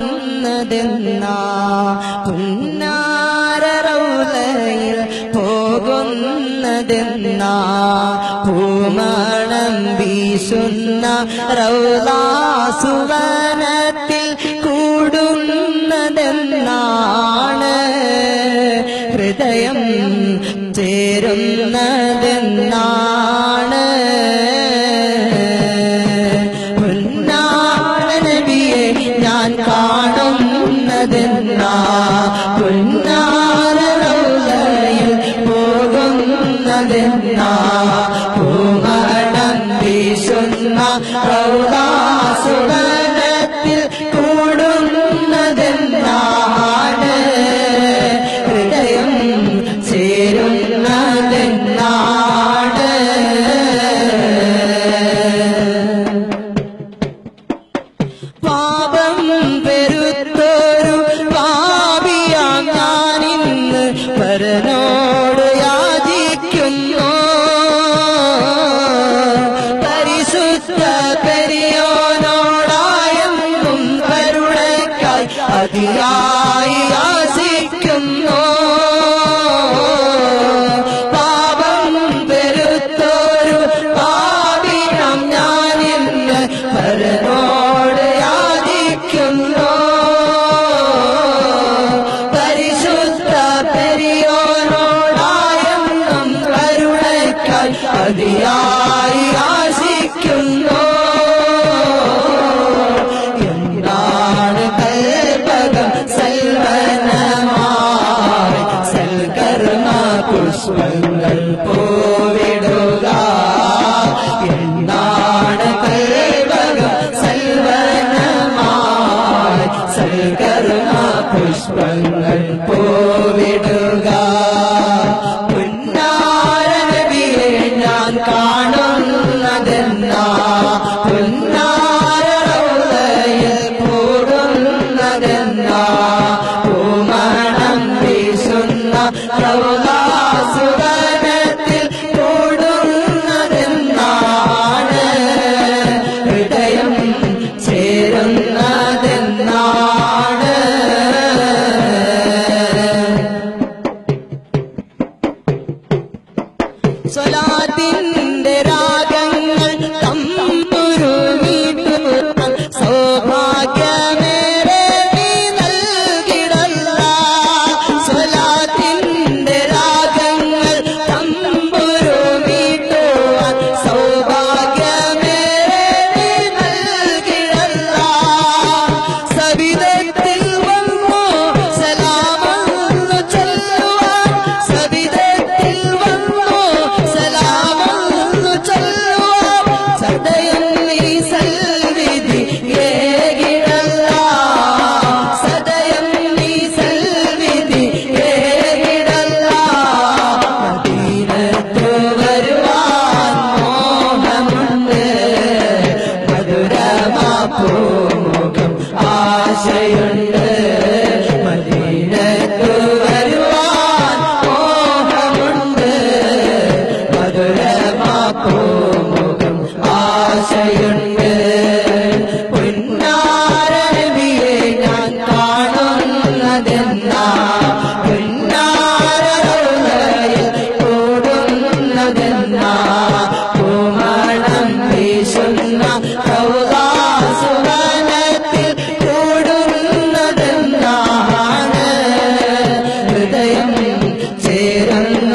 പോകുന്നതെന്നാ പുന്നാര റൗളയിൽ പോകുന്നതെന്നാ പൂമണം വീശുന്ന റൗളാ സുവനത്തിൽ കൂടുന്നതെന്നാണ് ഹൃദയം ചേരുന്നതെന്നാണ് പുന്നാര നബിയെ ഞാൻ കാണുന്നതെന്നാ പുന്നാര റൗളയിൽ പോകുന്നതെന്നാ പൂമണം വീശുന്ന റൗളാ സുവനത്തിൽ കൂടുന്നതെന്നാണ് ഹൃദയം ചേരുന്നതെന്നാണ് പാപം പെരുത്തൊരു പാപിയാം ഞാനിന്ന് പരനോട് യാചിക്കുന്നു പരിശുദ്ധ പെരിയോനോടായെന്നും കരുണയ്ക്കായി അതിയായി യാചിക്കുന്നു പാപം പെരുത്തൊരു പാപിയാം ഞാനിന്ന് പരനോട് യാചിക്കുന്നു പരിശുദ്ധ പെരിയോനോടായെന്നും കരുണയ്ക്കായി അതിയായി യാചിക്കുന്നു എന്താണ് കൽപകം സൽവനമായി സൽകർമ്മ പുഷ്പങ്ങൾ പോവിടുക എന്താണ് കൽപകം സൽവനമായി സൽകർമ്മ പുഷ്പങ്ങൾ പോവിടുക പുന്നാര നബിയെ ഞാൻ കാണുന്നതെന്നാ പുന്നാര റൗളയിൽ കൂടുന്നതെന്നാ പൂമണം വീശുന്ന റൗളാ സുവനത്തിൽ കൂടുന്നതെന്നാണ് ഹൃദയം ചേരുന്നതെന്നാണ് സ്വലാത്തിന്റെ രാഗങ്ങൾ തമ്പുരു മീട്ടുവാൻ സൗഭാഗ്യമേറെ നീ നൽകിടല്ല സ്വലാത്തിന്റെ രാഗങ്ങൾ തമ്പുരു മീട്ടുവാൻ സൗഭാഗ്യമേറെ നീ നൽകിടല്ല സവിധത്തിൽ വന്നു സലാമൊന്നു ചൊല്ലുവാൻ സവിധത്തിൽ വന്നു സലാമൊന്നു ചൊല്ലുവാൻ സദയം നീ സൽവിധി ഏകിടല്ല സദയം നീ സൽവിധി ഏകിടല്ല മദീനത്തു വരുവാൻ മോഹമുണ്ട് മധുരമാ പൂമുഖം ആശയുണ്ട് മദീനത്തു വരുവാൻ മോഹമുണ്ട് മധുരമാ പൂമുഖം ആശയുണ്ട് പുന്നാര നബിയെ ഞാൻ കാണുന്നതെന്നാ പുന്നാര റൗളയിൽ കൂടുന്നതെന്നാ പൂമണം വീശുന്ന റൗളാ സുവനത്തിൽ കൂടുന്നതെന്നാണ് ഹൃദയം ചേരുന്ന